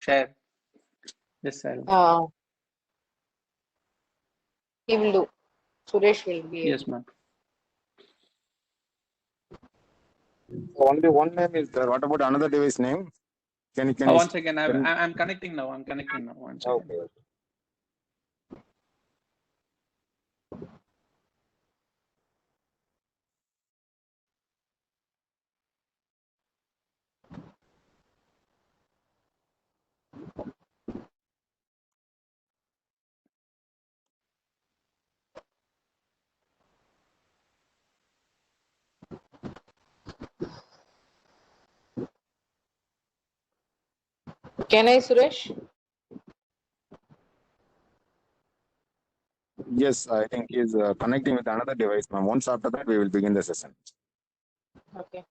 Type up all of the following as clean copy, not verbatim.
share. Yes, sir. He will do. Suresh will be. Yes, ma'am. Only one name is there. What about another device name? Can you Once again, I'm connecting now. I'm connecting now. Once again. Okay. Can I, Suresh? Yes, I think he's connecting with another device, ma'am. Once after that, we will begin the session. Okay.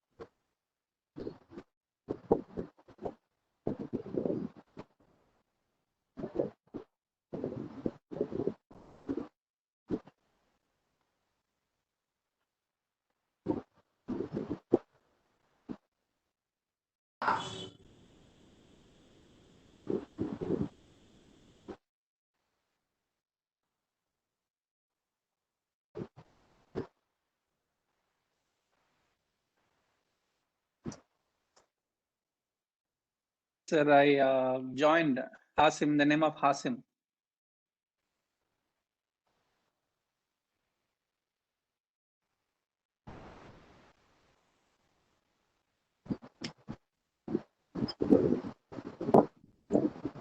Sir, I joined Hasim, the name of Hasim.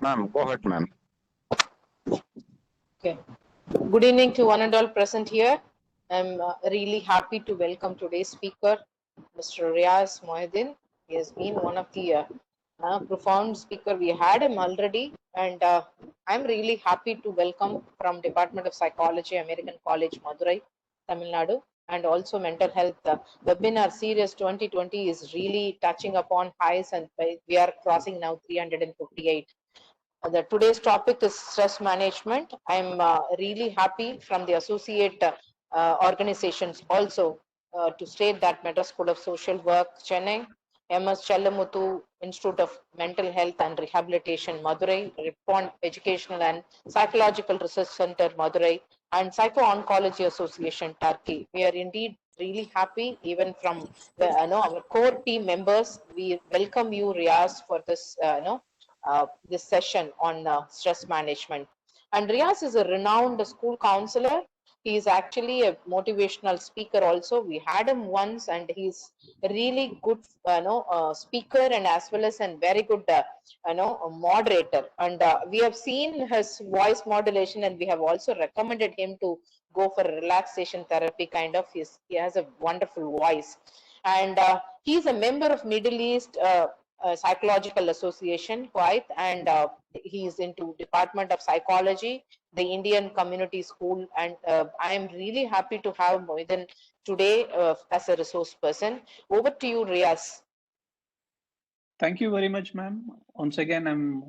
Ma'am, go ahead, ma'am. Okay. Good evening to one and all present here. I'm really happy to welcome today's speaker, Mr. Riaz Mohidin. He has been one of the profound speaker. We had him already, and I'm really happy to welcome from Department of Psychology, American College, Madurai, Tamil Nadu, and also mental health. Webinar series 2020 is really touching upon highs, and we are crossing now 358. Today's topic is stress management. I'm really happy from the associate organizations also to state that Madras School of Social Work, Chennai, MS Challamuthu Institute of Mental Health and Rehabilitation, Madurai, Ripon Educational and Psychological Research Center, Madurai, and Psycho-Oncology Association, Turkey. We are indeed really happy, even from our core team members. We welcome you, Riaz, for this this session on stress management. And Riaz is a renowned school counselor. He is actually a motivational speaker also. We had him once, and he's a really good speaker, and as well as a very good a moderator. And we have seen his voice modulation, and we have also recommended him to go for relaxation therapy kind of. He has a wonderful voice. And he's a member of Middle East Psychological Association, quite, and he is into Department of Psychology, the Indian Community School, and I am really happy to have Mohidin today as a resource person. Over to you, Riaz. Thank you very much, ma'am. Once again, I'm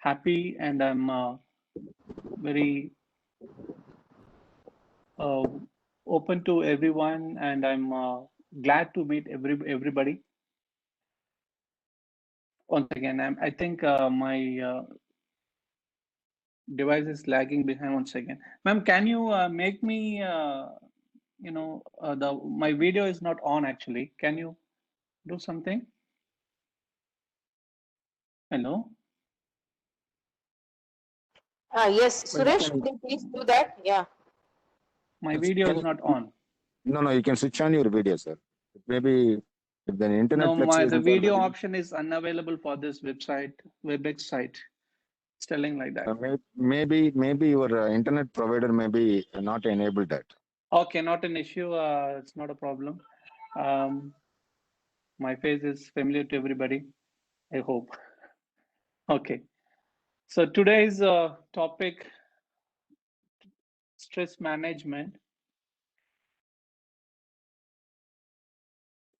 happy, and I'm very open to everyone, and I'm glad to meet everybody. Once again, I think my device is lagging behind once again. Ma'am, can you make me, my video is not on actually. Can you do something? Hello? Yes, Suresh, could you please do that? Yeah. My video is not on. No, you can switch on your video, sir. Maybe if the internet No, the video option is unavailable for this WebEx site. It's telling like that. Maybe your internet provider may be not enabled that. Okay, not an issue. It's not a problem. My face is familiar to everybody, I hope. Okay. So today's topic, stress management.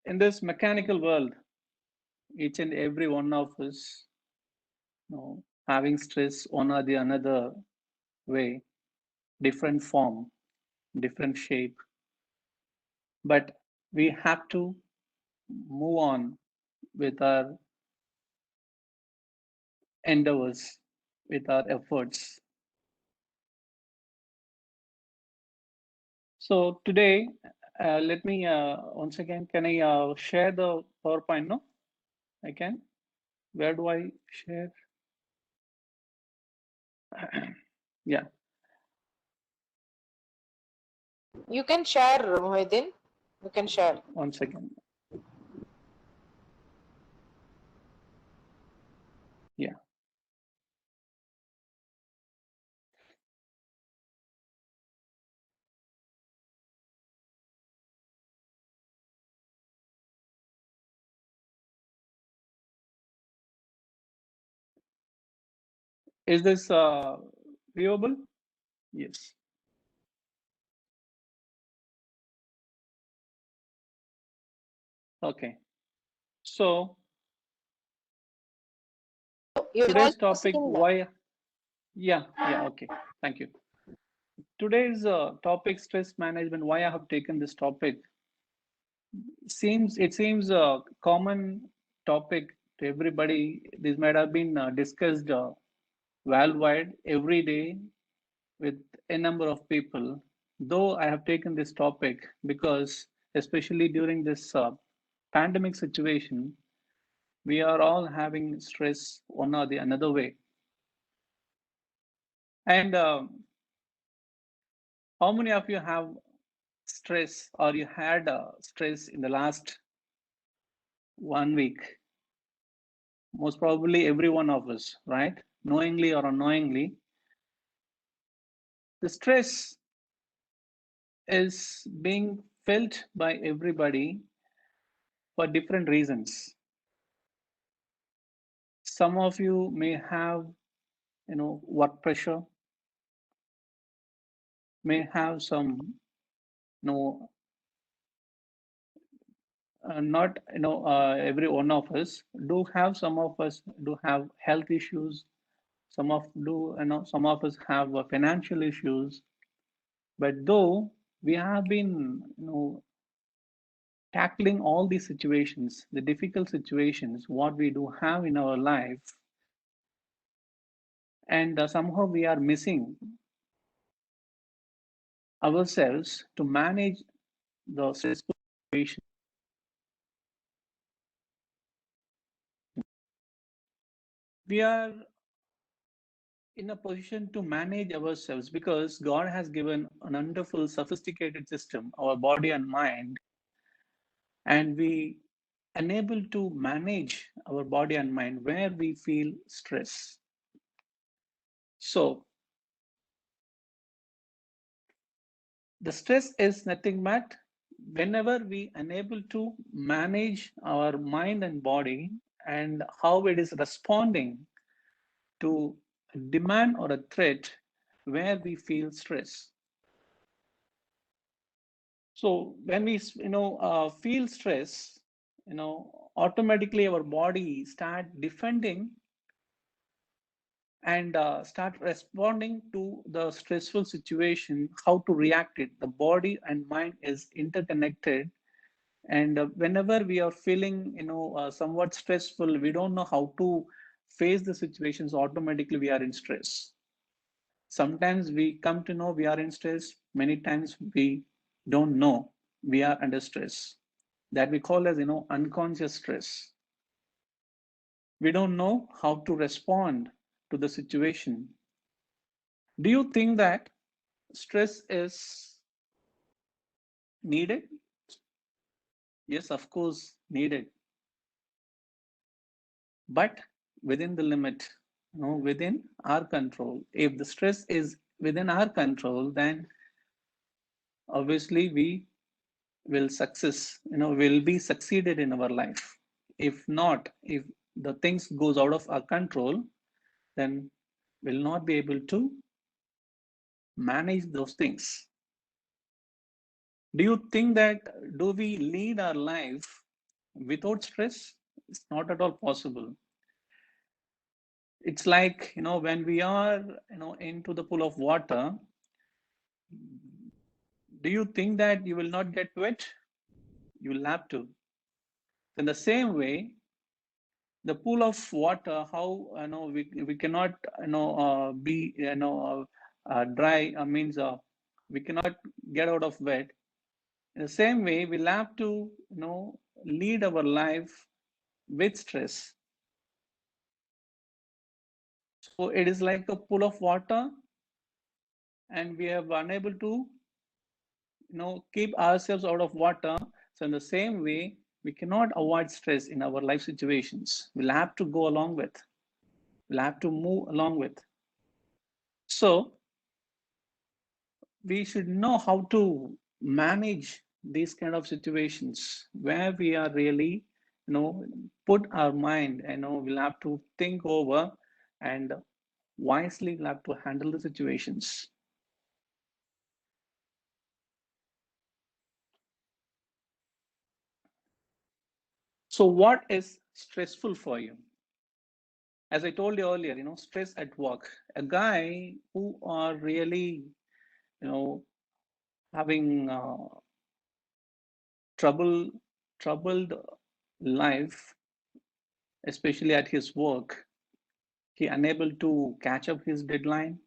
In this mechanical world, each and every one of us, having stress one or the another way, different form, different shape. But we have to move on with our endeavors, with our efforts. So today, let me once again, can I share the PowerPoint? No, I can. Where do I share? Yeah, You can share, Mohideen. You can share. once again. Yeah. Is this viewable? Yes. Okay. So You're today's also topic, seeing that. why? Yeah. Okay. Thank you. Today's topic, stress management. Why I have taken this topic? It seems a common topic to everybody. This might have been discussed worldwide every day with a number of people. Though I have taken this topic because, especially during this pandemic situation, we are all having stress one or the another way. And how many of you have stress, or you had stress in the last 1 week? Most probably every one of us, right? Knowingly or unknowingly, the stress is being felt by everybody for different reasons. Some of you may have, work pressure, may have some, not, every one of us do have, some of us do have health issues, some of us have financial issues. But though we have been, tackling all these situations, the difficult situations, what we do have in our life, and somehow we are missing ourselves to manage the stressful situation. We are in a position to manage ourselves because God has given a wonderful, sophisticated system, our body and mind, and we unable to manage our body and mind where we feel stress. So the stress is nothing but whenever we unable to manage our mind and body and how it is responding to a demand or a threat where we feel stress. So when we feel stress, automatically our body start defending and start responding to the stressful situation, how to react it. The body and mind is interconnected, and whenever we are feeling somewhat stressful, we don't know how to face the situations, automatically we are in stress. Sometimes we come to know we are in stress, many times we don't know we are under stress, that we call as unconscious stress. We don't know how to respond to the situation. Do you think that stress is needed? Yes, of course, needed, but within the limit, within our control. If the stress is within our control, then obviously we will will be succeeded in our life. If not, if the things goes out of our control, then we'll not be able to manage those things. Do you think that do we lead our life without stress? It's not at all possible. It's like, when we are, into the pool of water, do you think that you will not get wet? You will have to. In the same way, the pool of water, how we cannot be dry, means we cannot get out of wet. In the same way, we'll have to lead our life with stress. So it is like a pool of water, and we are unable to keep ourselves out of water. So in the same way, we cannot avoid stress in our life situations. We'll have to go along with. We'll have to move along with. So we should know how to manage these kind of situations where we are really put our mind, we'll have to think over and wisely we'll have to handle the situations. So what is stressful for you? As I told you earlier, stress at work. A guy who are really having troubled life, especially at his work, he unable to catch up his deadline.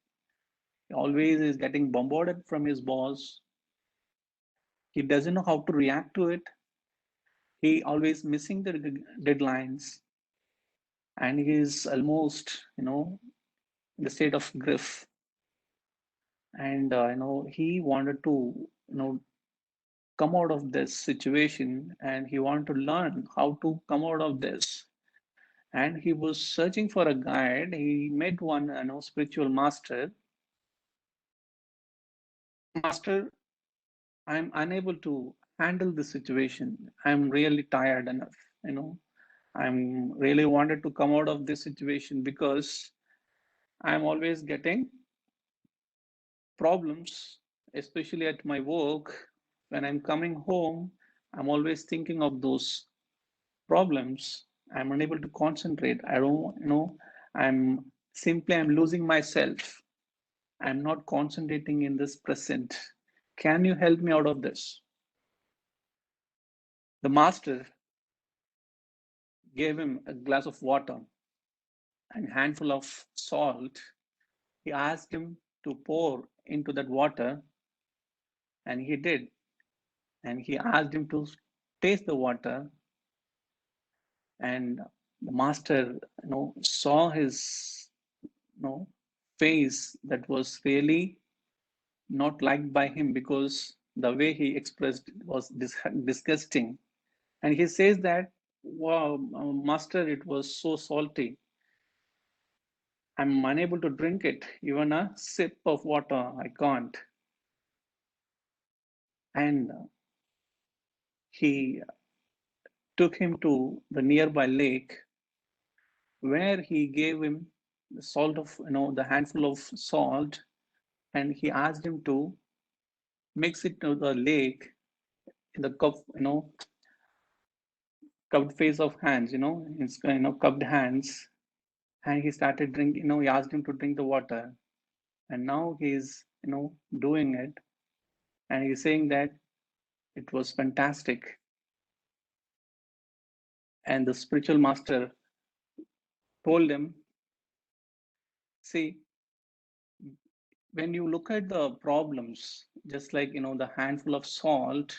He always is getting bombarded from his boss. He doesn't know how to react to it. He always missing the deadlines, and he is almost in the state of grief. And he wanted to come out of this situation, and he wanted to learn how to come out of this. And he was searching for a guide. He met one spiritual master. Master, I'm unable to handle this situation. I'm really tired enough. I'm really wanted to come out of this situation because I'm always getting problems, especially at my work. When I'm coming home, I'm always thinking of those problems. I'm unable to concentrate. I don't, I'm losing myself. I'm not concentrating in this present. Can you help me out of this? The master gave him a glass of water and a handful of salt. He asked him to pour into that water, and he did. And he asked him to taste the water, and the master saw his face that was really not liked by him, because the way he expressed was disgusting. And he says that, wow, master, it was so salty. I'm unable to drink it. Even a sip of water, I can't. And he took him to the nearby lake, where he gave him the salt of, the handful of salt, and he asked him to mix it to the lake in the cup, cupped face of hands, his cupped hands. And he started drinking, he asked him to drink the water. And now he's, doing it. And he's saying that it was fantastic. And the spiritual master told him, see, when you look at the problems, just like, the handful of salt,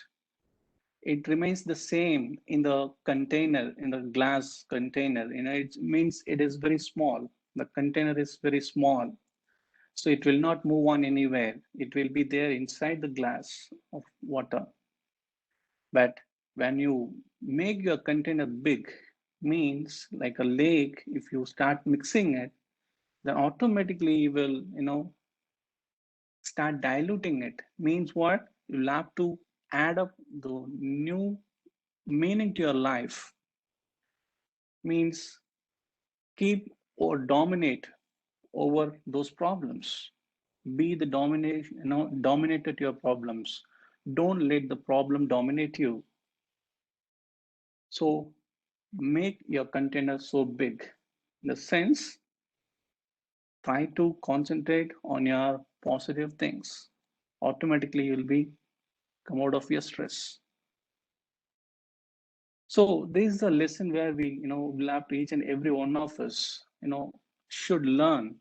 it remains the same in the container, in the glass container. It means it is very small. The container is very small. So it will not move on anywhere. It will be there inside the glass of water. But when you make your container big, means like a lake, if you start mixing it, then automatically you will, start diluting it. Means what? You'll have to add up the new meaning to your life. Means keep or dominate over those problems. Be the dominated your problems. Don't let the problem dominate you. So make your container so big. In the sense, try to concentrate on your positive things. Automatically you'll be come out of your stress. So this is a lesson where we, will have to each and every one of us, should learn.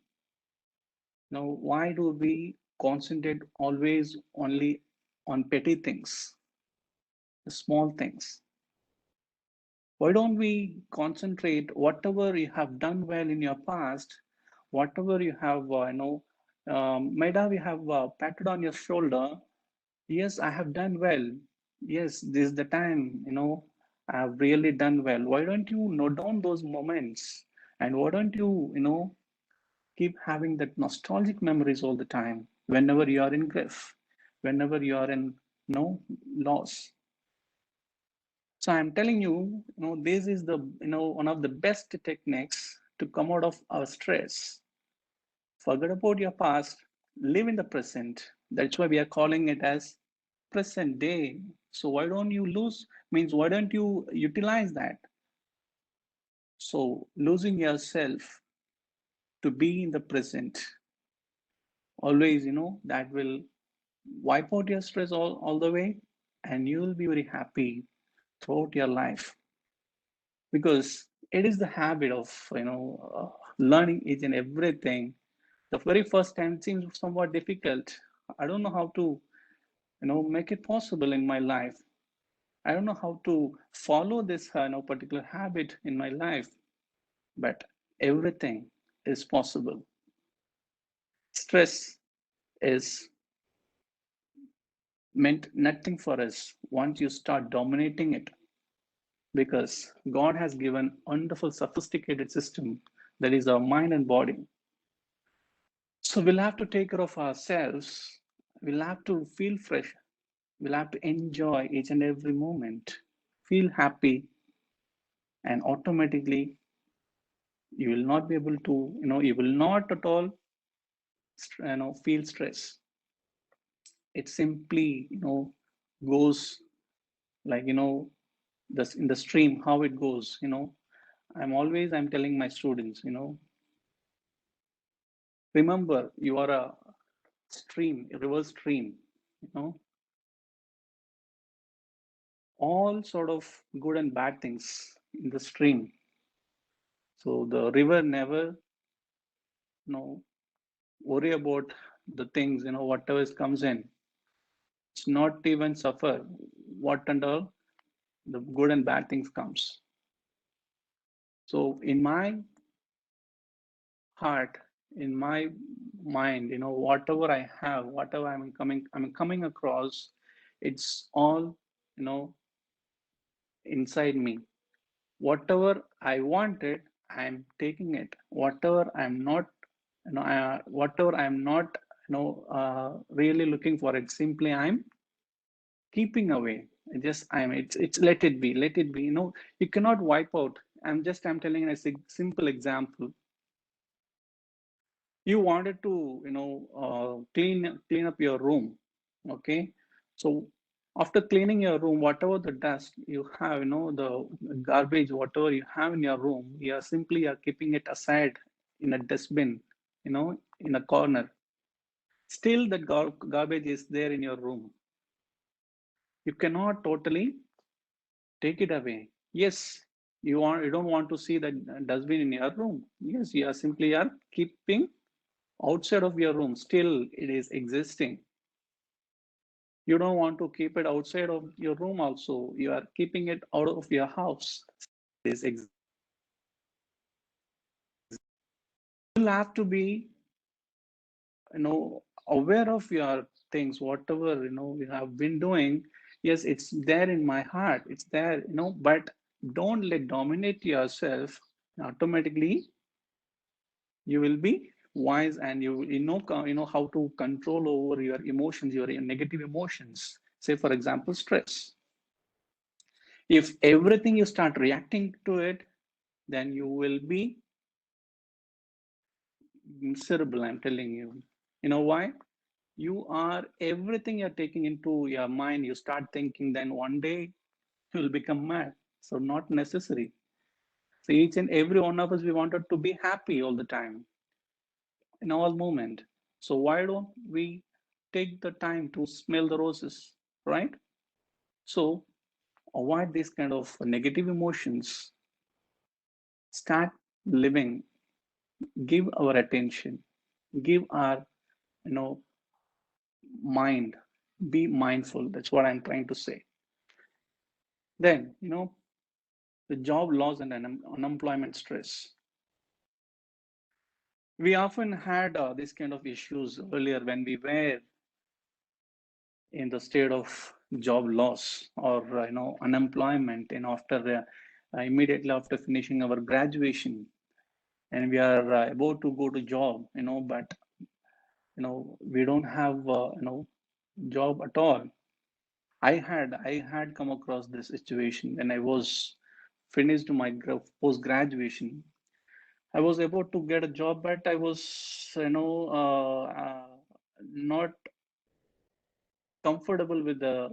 Why do we concentrate always only on petty things, the small things? Why don't we concentrate whatever you have done well in your past, whatever you have, maybe you have patted on your shoulder. Yes, I have done well. Yes, this is the time, I have really done well. Why don't you note down those moments? And why don't you, keep having that nostalgic memories all the time whenever you are in grief, whenever you are in loss. So I'm telling you, this is the one of the best techniques to come out of our stress. Forget about your past, live in the present. That's why we are calling it as present day. So why don't you why don't you utilize that? So losing yourself to be in the present, always, that will wipe out your stress all the way, and you will be very happy throughout your life, because it is the habit of learning each and everything. The very first time seems somewhat difficult. I don't know how to make it possible in my life. I don't know how to follow this particular habit in my life, but everything is possible. Stress is meant nothing for us once you start dominating it, because God has given wonderful sophisticated system that is our mind and body. So we'll have to take care of ourselves. We'll have to feel fresh. We'll have to enjoy each and every moment, feel happy, and automatically you will not be able to, you will not at all, feel stress. It simply, goes like, this in the stream, how it goes, I'm telling my students, remember you are a stream, a river stream, you know, all sort of good and bad things in the stream. So the river never, worry about the things, whatever comes in. It's not even suffer what and all the good and bad things comes. So in my heart, in my mind, whatever I have, whatever I'm coming across, it's all, inside me. Whatever I wanted, I'm taking it. Whatever I'm not, whatever I'm not, really looking for it, simply I'm keeping away. It's let it be, let it be. You cannot wipe out. I'm telling a simple example. You wanted to, clean up your room, okay? So after cleaning your room, whatever the dust you have, the garbage, whatever you have in your room, you are keeping it aside in a dustbin, in a corner. Still, the garbage is there in your room. You cannot totally take it away. Yes, you don't want to see that dustbin in your room. Yes, you are simply are keeping outside of your room. Still, it is existing. You don't want to keep it outside of your room also. You are keeping it out of your house. This you'll have to be, aware of your things, whatever, you have been doing. Yes, it's there in my heart. It's there, but don't let dominate yourself. Automatically, you will be wise, and you know how to control over your emotions, your negative emotions. Say, for example, stress. If everything you start reacting to it, then you will be miserable. I'm telling you. You know why? You are everything you're taking into your mind, you start thinking, then one day you will become mad. So, not necessary. So, each and every one of us, we wanted to be happy all the time, in all moment. So, why don't we take the time to smell the roses, right? So, avoid these kind of negative emotions, start living, give our attention, give our, mind, be mindful. That's what I'm trying to say. Then, the job loss and unemployment stress. We often had this kind of issues earlier when we were in the state of job loss or unemployment, and after immediately after finishing our graduation, and we are about to go to job, but we don't have job at all. I had come across this situation when I was finished my post graduation. I was about to get a job, but I was not comfortable with the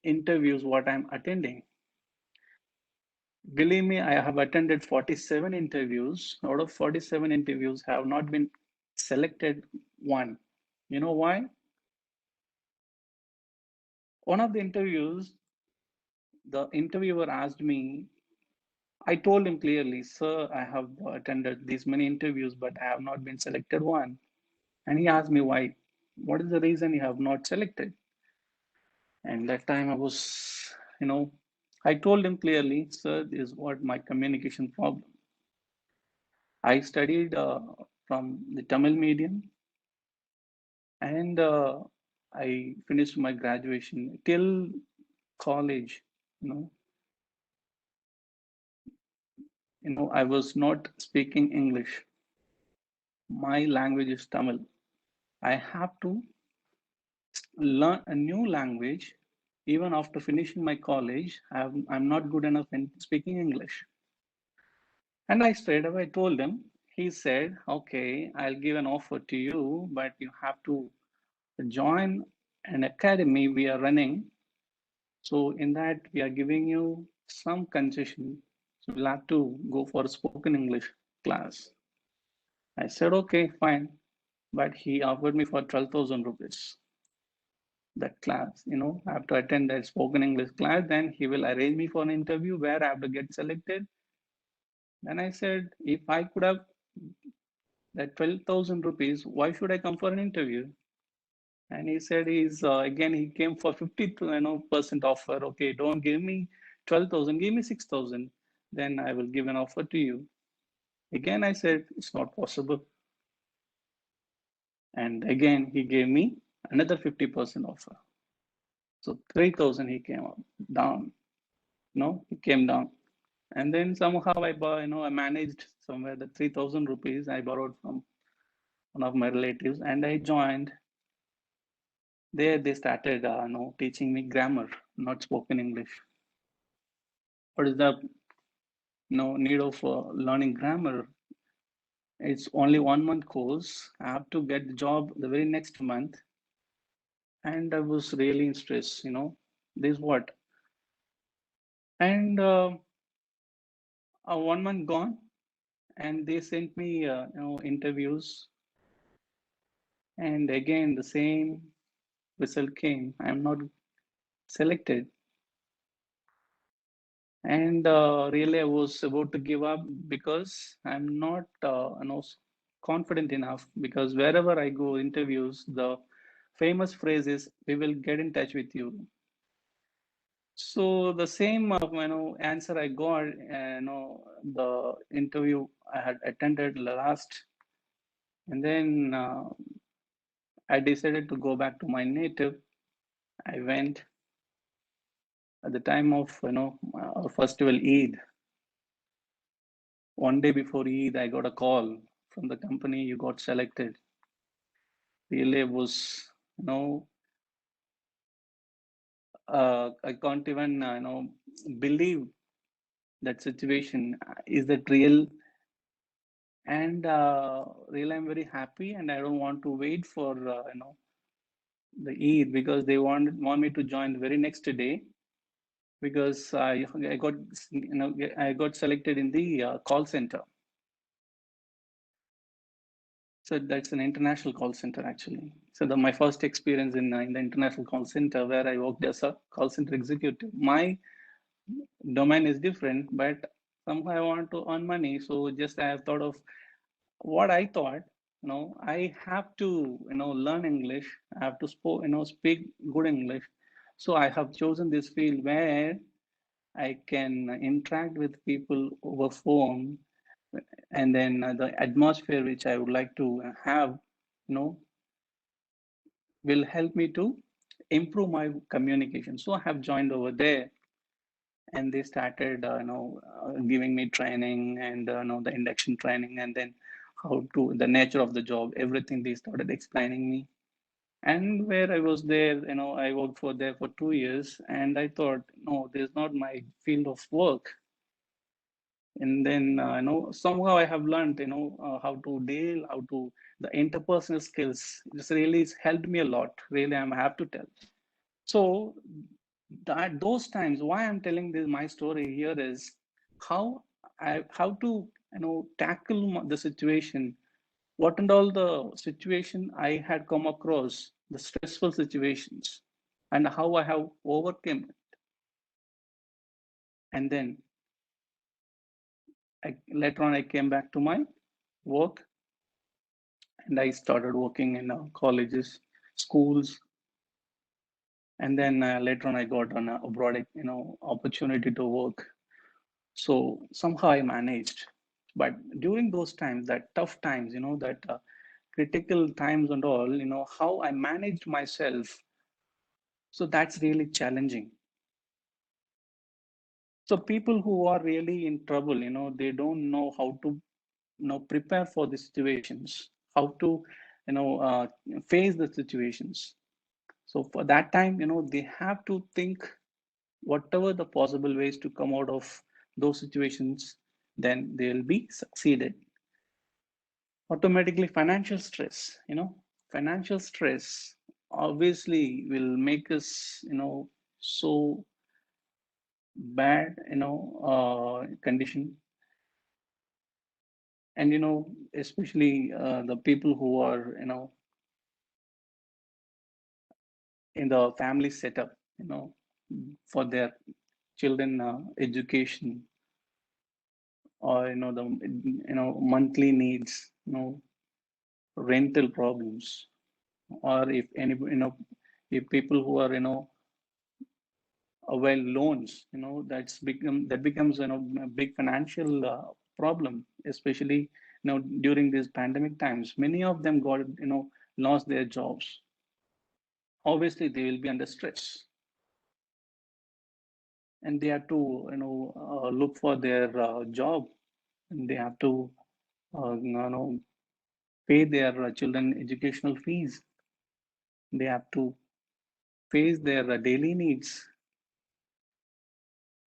interviews what I'm attending. Believe me, I have attended 47 interviews. Out of 47 interviews, I have not been selected one. You know why? One of the interviews, the interviewer asked me, I told him clearly, sir, I have attended these many interviews, but I have not been selected one. And he asked me why. What is the reason you have not selected? And that time I was, I told him clearly, sir, this is what my communication problem. I studied from the Tamil medium, and I finished my graduation till college. I was not speaking English. My language is Tamil. I have to learn a new language. Even after finishing my college, I'm not good enough in speaking English. And I straight away told him. He said, okay, I'll give an offer to you, but you have to join an academy we are running. So in that, we are giving you some concession. So you'll have to go for a spoken English class. I said, okay, fine. But he offered me for 12,000 rupees. That class, I have to attend that spoken English class. Then he will arrange me for an interview where I have to get selected. Then I said, if I could have that 12,000 rupees, why should I come for an interview? And he said again he came for 50% offer. Okay, don't give me 12,000, give me 6,000. Then I will give an offer to you. Again I said it's not possible. And again he gave me another 50% offer. So 3,000 he came up down. He came down. And then somehow I managed somewhere the 3,000 rupees I borrowed from one of my relatives, and I joined. There they started teaching me grammar, not spoken English. What is the need of learning grammar? It's only 1 month course. I have to get the job the very next month, and I was really in stress. This what? And 1 month gone, and they sent me interviews, and again the same result came. I'm not selected. And really I was about to give up because I'm not confident enough, because wherever I go interviews, the famous phrase is, we will get in touch with you. So the same answer I got, the interview I had attended last, and then I decided to go back to my native. I went at the time of our festival Eid. One day before Eid, I got a call from the company, you got selected. Really was, I can't even, believe that situation. Is that real? And really, I'm very happy, and I don't want to wait for, the Eid, because they want me to join the very next day, because I got, I got selected in the call center. So that's an international call center actually. So my first experience in the international call center where I worked as a call center executive. My domain is different, but somehow I want to earn money. So just I have thought of what I thought, I have to, learn English. I have to speak good English. So I have chosen this field where I can interact with people over phone, and then the atmosphere which I would like to have, will help me to improve my communication. So I have joined over there, and they started, giving me training and the induction training, and then how to the nature of the job, everything they started explaining me. And where I was there, I worked for there for 2 years, and I thought, no, this is not my field of work. And then somehow I have learned how to deal, how to the interpersonal skills. This really has helped me a lot. Really, I have to tell. So that those times, why I'm telling this my story here is how to tackle the situation, what and all the situation I had come across, the stressful situations, and how I have overcome it. And then later on I came back to my work, and I started working in colleges, schools, and then later on I got an abroad opportunity to work. So somehow I managed. But during those times, that tough times, that critical times and all, how I managed myself. So that's really challenging. So people who are really in trouble, they don't know how to, prepare for the situations, how to, face the situations. So for that time, they have to think whatever the possible ways to come out of those situations, then they'll be succeeded. Automatically financial stress, financial stress obviously will make us, so bad, condition. And, especially the people who are, in the family setup, for their children education, or, the, monthly needs, rental problems, or if any, if people who are, well, loans, that becomes, a big financial problem, especially, during these pandemic times. Many of them got, lost their jobs. Obviously, they will be under stress, and they have to, look for their job, and they have to, pay their children educational fees. They have to face their daily needs,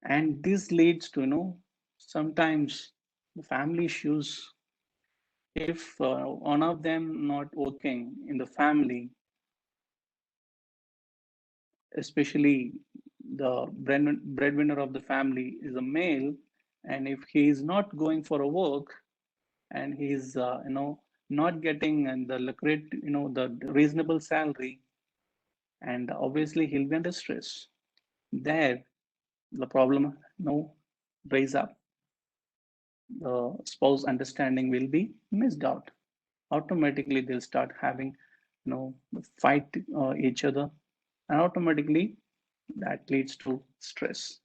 and this leads to, sometimes family issues. If one of them not working in the family, especially the breadwinner of the family is a male, and if he is not going for a work, and he's not getting the lucrative, the reasonable salary, and obviously he'll be under stress. There, the problem, raise up. The spouse understanding will be missed out. Automatically, they'll start having, fight each other, and automatically that leads to stress.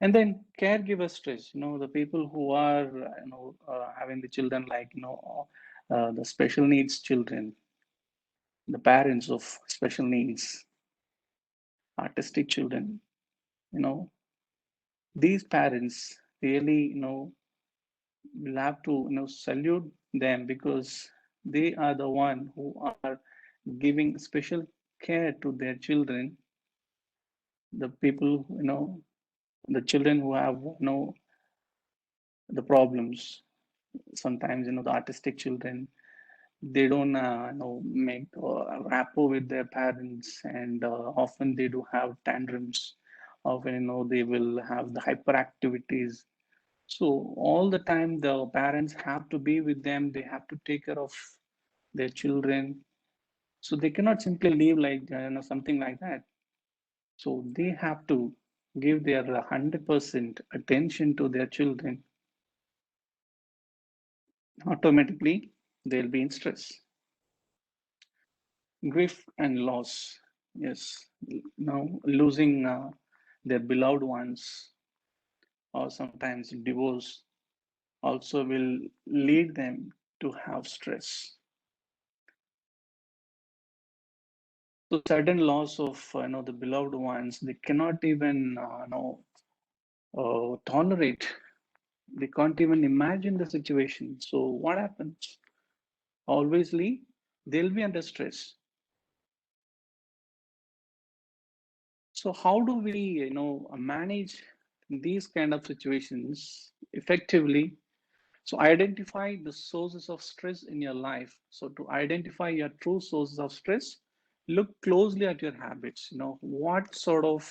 And then caregiver stress, the people who are, having the children, like, the special needs children, the parents of special needs, artistic children, these parents really, will have to, salute them, because they are the one who are giving special care to their children. The people, the children who have, the problems. Sometimes, the artistic children, they don't, make rapport with their parents, and often they do have tantrums. Often, they will have the hyperactivities, So all the time the parents have to be with them, they have to take care of their children. So they cannot simply leave like something like that. So they have to give their 100% attention to their children. Automatically they'll be in stress. Grief and loss. Yes, now losing their beloved ones, or sometimes divorce, also will lead them to have stress. So sudden loss of the beloved ones, they cannot even tolerate. They can't even imagine the situation. So what happens? Obviously, they'll be under stress. So how do we manage these kind of situations effectively? So identify the sources of stress in your life. So to identify your true sources of stress, look closely at your habits. What sort of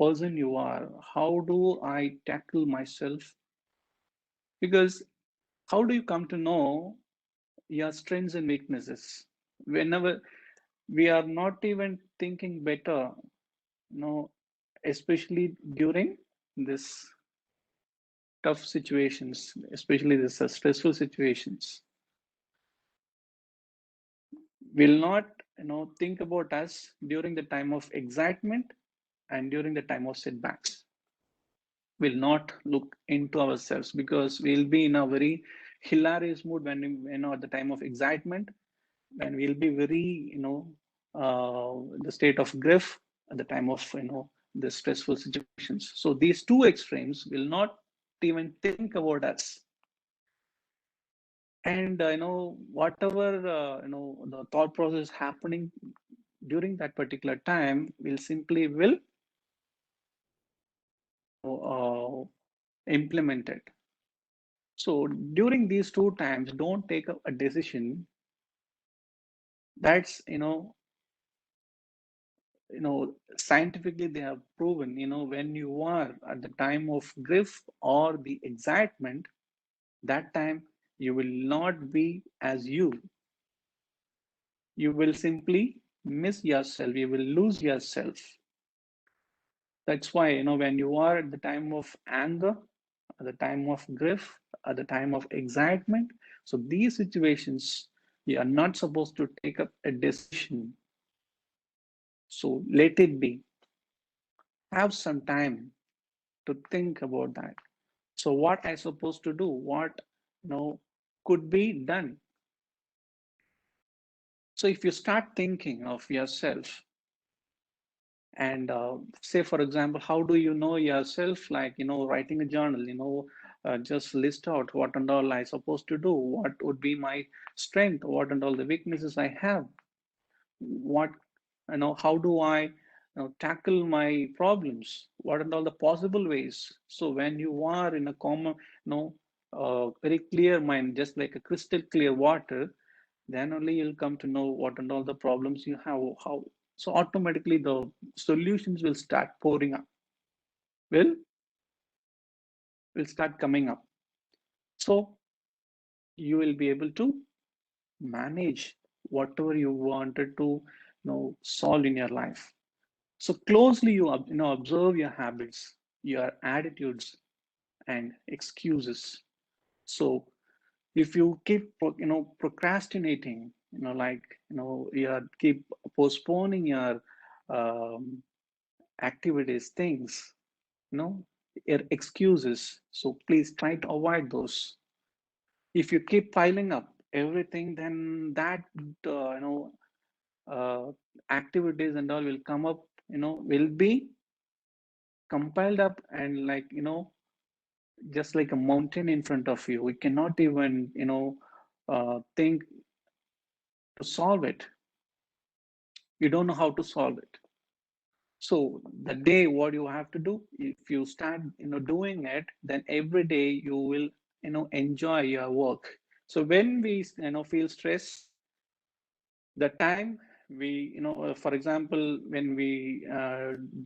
person you are. How do I tackle myself? Because how do you come to know your strengths and weaknesses? Whenever we are not even thinking better, especially during this tough situations, especially this stressful situations, will not think about us during the time of excitement and during the time of setbacks. Will not look into ourselves because we'll be in a very hilarious mood when at the time of excitement, when we'll be very the state of grief at the time of the stressful situations. So these two extremes will not even think about us. And whatever the thought process happening during that particular time will simply will uh, implement it. So during these two times, don't take a decision that's scientifically they have proven, when you are at the time of grief or the excitement, that time you will not be as you. You will simply miss yourself. You will lose yourself. That's why, when you are at the time of anger, at the time of grief, at the time of excitement, so these situations, you are not supposed to take up a decision. So let it be. Have some time to think about that. So what I supposed to do? What could be done? So if you start thinking of yourself and say, for example, how do you know yourself? Like writing a journal. Just list out what and all I supposed to do. What would be my strength? What and all the weaknesses I have? What how do I tackle my problems? What are all the possible ways? So when you are in a common very clear mind, just like a crystal clear water, then only you'll come to know what and all the problems you have. How so automatically the solutions will start pouring up, will start coming up. So you will be able to manage whatever you wanted to solve in your life. So closely you observe your habits, your attitudes, and excuses. So if you keep procrastinating, like you keep postponing your um, activities, things, your excuses. So please try to avoid those. If you keep piling up everything, then that uh, activities and all will come up, will be compiled up and like just like a mountain in front of you. We cannot even think to solve it. You don't know how to solve it. So the day what you have to do, if you start doing it, then every day you will enjoy your work. So when we feel stress, the time we for example, when we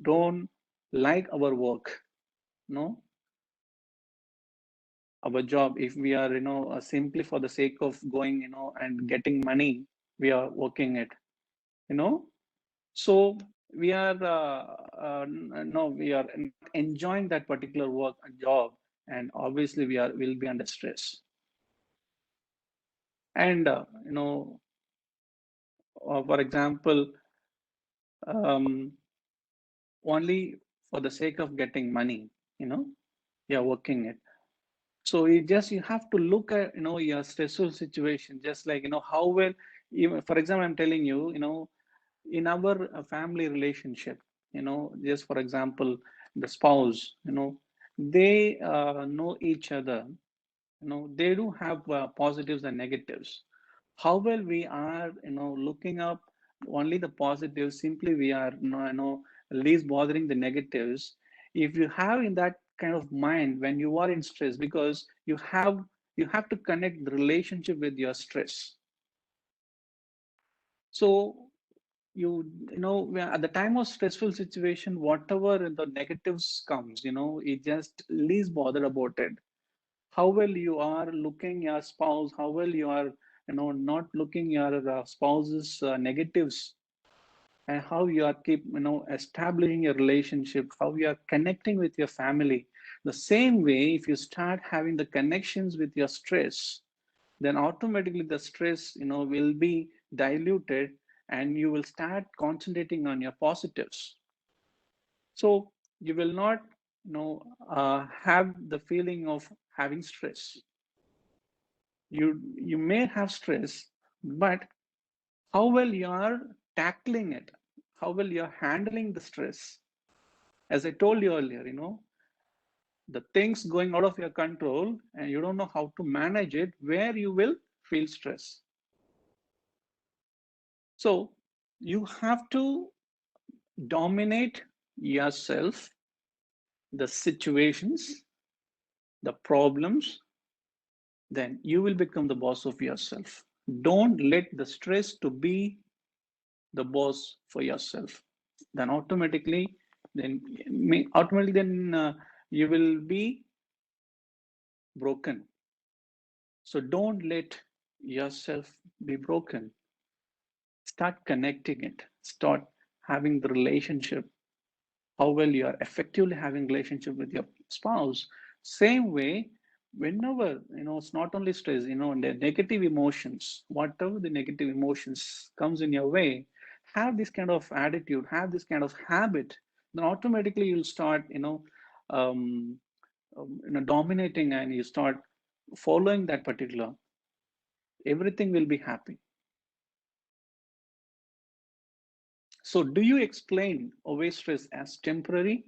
don't like our work, no our job, if we are, simply for the sake of going, and getting money, we are working it, so we are, no, we are enjoying that particular work and job, and obviously will be under stress. And, for example, only for the sake of getting money, you're working it. So you have to look at, your stressful situation, just like, how well, even, for example, I'm telling you, in our family relationship, just for example, the spouse, they know each other, they do have positives and negatives. How well we are, looking up only the positives, simply we are, least bothering the negatives. If you have in that kind of mind when you are in stress, because you have to connect the relationship with your stress. So at the time of stressful situation, whatever the negatives comes, you just least bother about it. How well you are looking your spouse, how well you are, not looking your spouse's negatives, and how you are keep, establishing a relationship, how you are connecting with your family. The same way, if you start having the connections with your stress, then automatically the stress, will be diluted, and you will start concentrating on your positives. So you will not, have the feeling of having stress. You may have stress, but how well you are tackling it, how well you're handling the stress. As I told you earlier, the things going out of your control and you don't know how to manage it, where you will feel stress. So you have to dominate yourself, the situations, the problems, then you will become the boss of yourself. Don't let the stress to be the boss for yourself. Then automatically, you will be broken. So don't let yourself be broken. Start connecting it. Start having the relationship. How well you are effectively having relationship with your spouse. Same way, whenever, it's not only stress, the negative emotions, whatever the negative emotions comes in your way, have this kind of attitude, have this kind of habit, then automatically you'll start, um, dominating, and you start following that particular, everything will be happy. So do you explain away stress as temporary,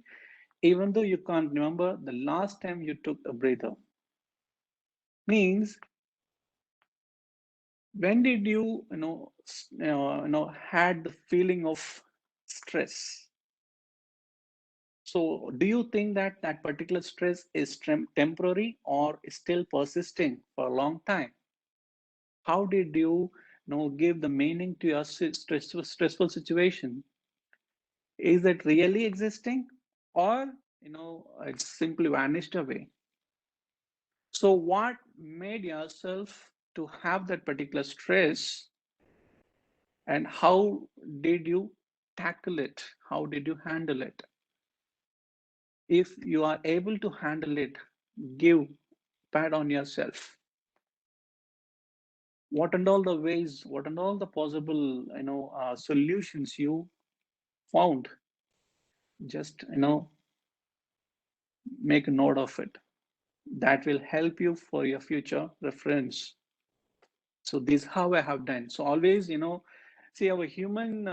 even though you can't remember the last time you took a breather? Means, when did you, had the feeling of stress? So do you think that that particular stress is temporary, or is still persisting for a long time? How did you, give the meaning to your stressful situation? Is it really existing, or, it's simply vanished away? So what made yourself to have that particular stress, and how did you tackle it? How did you handle it? If you are able to handle it, give pat on yourself. What and all the ways, what and all the possible, solutions you found, just, make a note of it. That will help you for your future reference. So this is how I have done. So always, see, our human,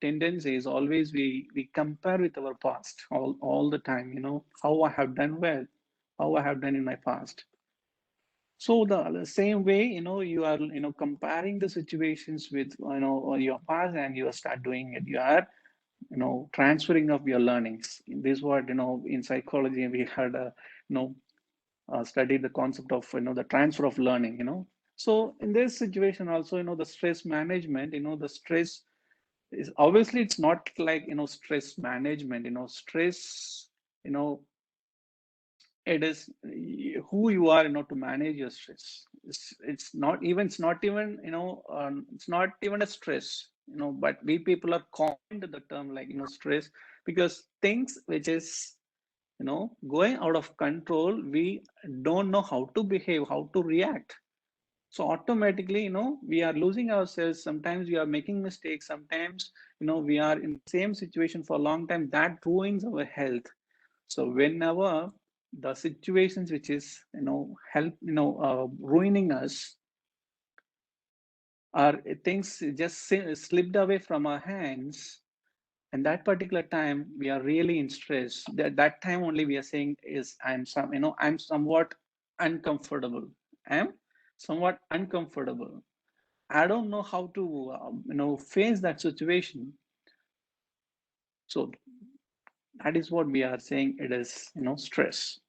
tendency is always we compare with our past all the time. How I have done well, how I have done in my past. So the same way, you are, comparing the situations with, your past, and you start doing it. You are, transferring of your learnings. This is what, in psychology we had, studied the concept of, the transfer of learning. So in this situation also, the stress management, the stress is obviously, it's not like, stress management, stress, it is who you are, to manage your stress. It's not even, it's not even a stress, but we people are coined the term like, stress, because things which is, going out of control, we don't know how to behave, how to react. So automatically, we are losing ourselves. Sometimes we are making mistakes. Sometimes, we are in the same situation for a long time. That ruins our health. So whenever the situations which is, ruining us, or things just slipped away from our hands, and that particular time we are really in stress. That time only we are saying is, I'm somewhat uncomfortable. I'm somewhat uncomfortable. I don't know how to, face that situation. So that is what we are saying. It is, stress.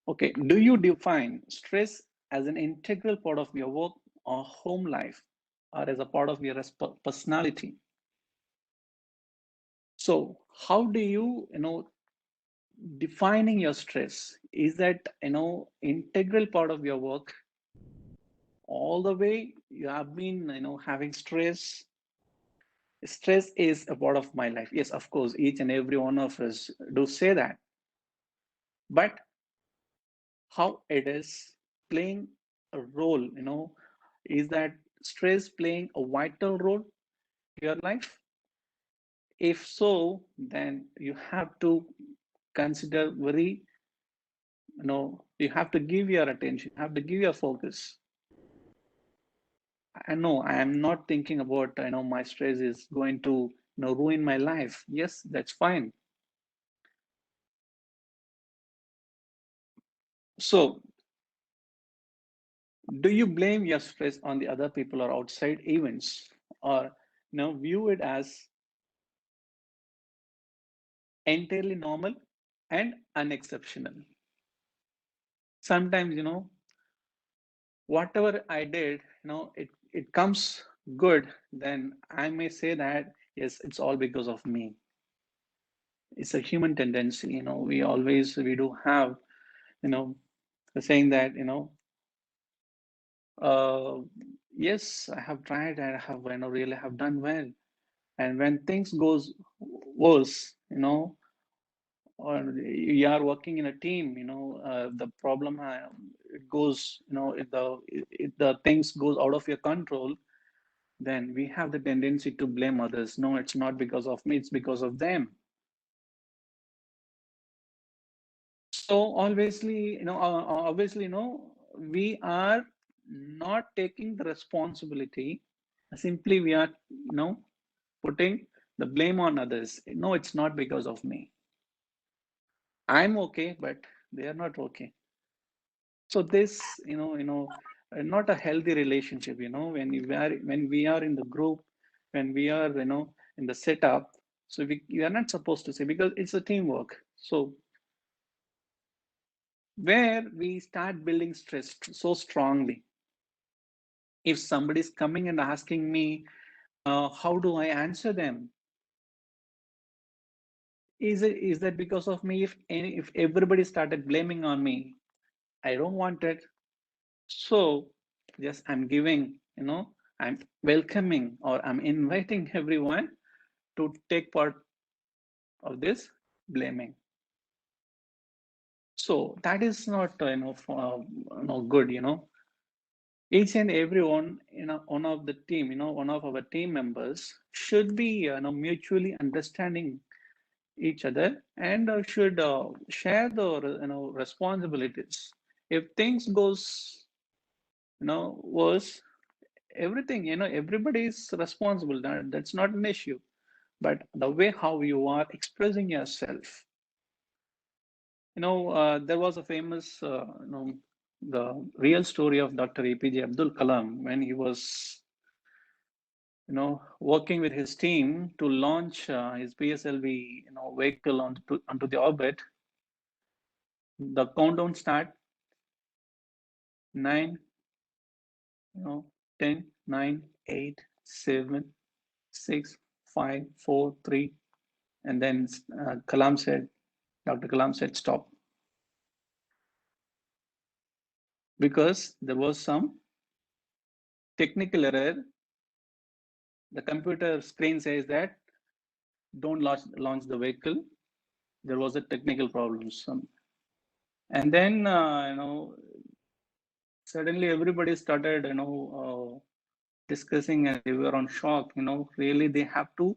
Okay. Do you define stress as an integral part of your work or home life, or as a part of your personality? So how do you, defining your stress? Is that, integral part of your work all the way? You have been, having stress. Stress is a part of my life. Yes, of course, each and every one of us do say that. But how it is playing a role, is that stress playing a vital role in your life? If so, then you have to consider very, you have to give your attention, have to give your focus. I know I am not thinking about, my stress is going to, ruin my life. Yes, that's fine. So do you blame your stress on the other people or outside events, or view it as entirely normal and unexceptional? Sometimes, whatever I did, it comes good, then I may say that yes, it's all because of me. It's a human tendency, we do have, the saying that, uh, yes, I have tried, I have, really have done well. And when things goes worse, or you are working in a team, the problem, it goes, if the things goes out of your control, then we have the tendency to blame others. No, it's not because of me, it's because of them. So obviously, we are not taking the responsibility. Simply, we are, putting the blame on others. No, it's not because of me. I'm okay, but they are not okay. So this, not a healthy relationship. When we are in the group, when we are, in the setup. So we are not supposed to say, because it's a teamwork. So where we start building stress so strongly, if somebody is coming and asking me, how do I answer them? Is that because of me? If everybody started blaming on me, I don't want it. So just I'm giving, I'm welcoming, or I'm inviting everyone to take part of this blaming. So that is not, good. Each and every one, one of the team, one of our team members should be, mutually understanding each other, and should share the, responsibilities. If things goes, worse, everything, everybody is responsible. That's not an issue. But the way how you are expressing yourself, there was a famous, the real story of Dr. APJ Abdul Kalam, when he was, working with his team to launch his PSLV, vehicle onto the orbit. The countdown start 9, 10, 9, 8, 7, 6, 5, 4, 3, and then Kalam said Dr. Kalam said stop. Because there was some technical error. The computer screen says that don't launch the vehicle. There was a technical problem. And then, suddenly everybody started, discussing, and they were on shock, really they have to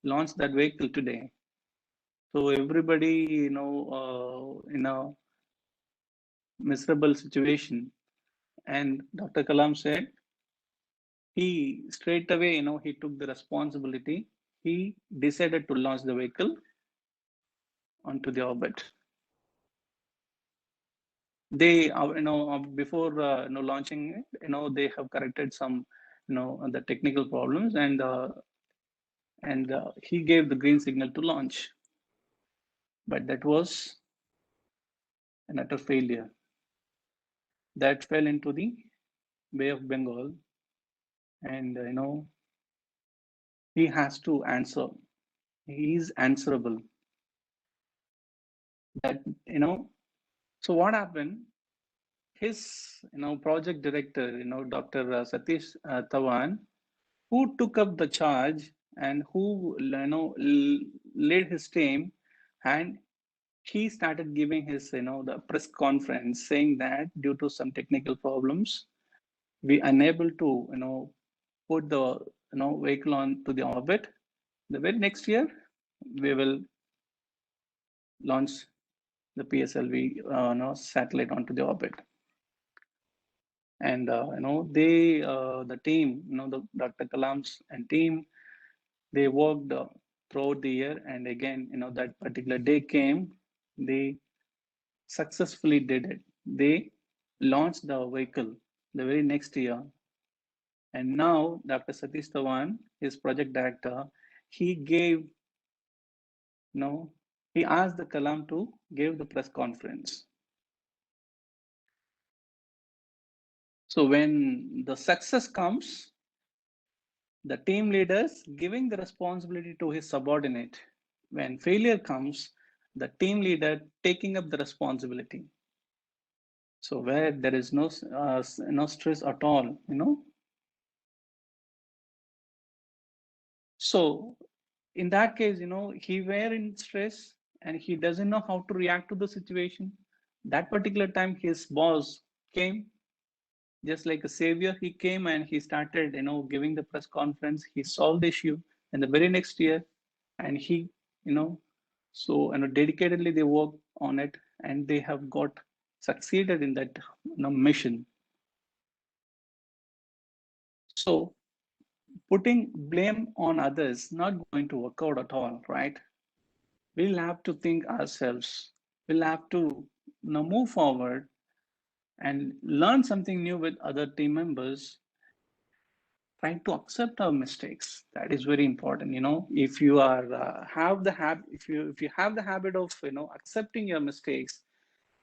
launch that vehicle today. So everybody, in a miserable situation. And Dr. Kalam said, he straight away, he took the responsibility. He decided to launch the vehicle onto the orbit. They, before launching it, they have corrected some, the technical problems, and he gave the green signal to launch. But that was an utter failure. That fell into the Bay of Bengal, and he has to answer. He is answerable. That so what happened? His project director, Dr. Satish Tawan, who took up the charge and who led his team, and he started giving his the press conference saying that due to some technical problems, we unable to put the vehicle on to the orbit. The very next year, we will launch the PSLV satellite onto the orbit. And they the team, the Dr. Kalam's and team, they worked throughout the year, and again, that particular day came, they successfully did it. They launched the vehicle the very next year. And now Dr. Satish Dhawan, his project director, he gave, he asked the Kalam to give the press conference. So when the success comes, the team leaders giving the responsibility to his subordinate. When failure comes, the team leader taking up the responsibility. So where there is no stress at all, So in that case, he were in stress and he doesn't know how to react to the situation. That particular time, his boss came just like a savior. He came and he started, giving the press conference. He solved the issue, and the very next year, and he, so dedicatedly they worked on it, and they have got succeeded in that mission. So putting blame on others not going to work out at all, right? We'll have to think ourselves. We'll have to move forward and learn something new with other team members. Trying to accept our mistakes, that is very important. If you are have the habit, if you have the habit of accepting your mistakes,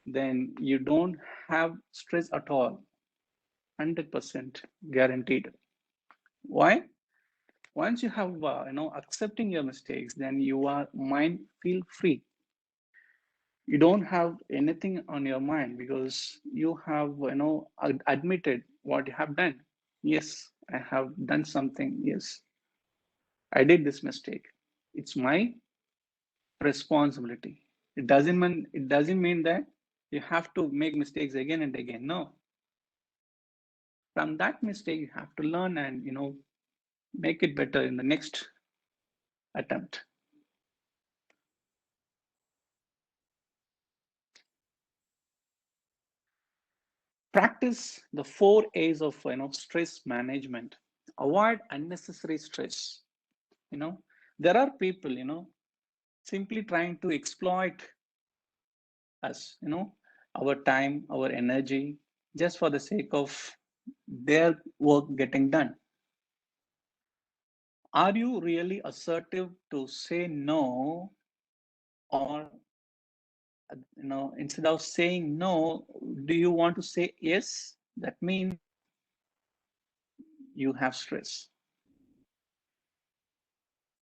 then you don't have stress at all. 100% guaranteed. Why? Once you have accepting your mistakes, then your mind feel free. You don't have anything on your mind because you have admitted what you have done. Yes, I have done something. Yes, I did this mistake. It's my responsibility. It doesn't mean that you have to make mistakes again and again. No. From that mistake, you have to learn and make it better in the next attempt. Practice the 4 A's of stress management. Avoid unnecessary stress. There are people simply trying to exploit us, our time, our energy, just for the sake of their work getting done. Are you really assertive to say no, or instead of saying no, do you want to say yes? That means you have stress.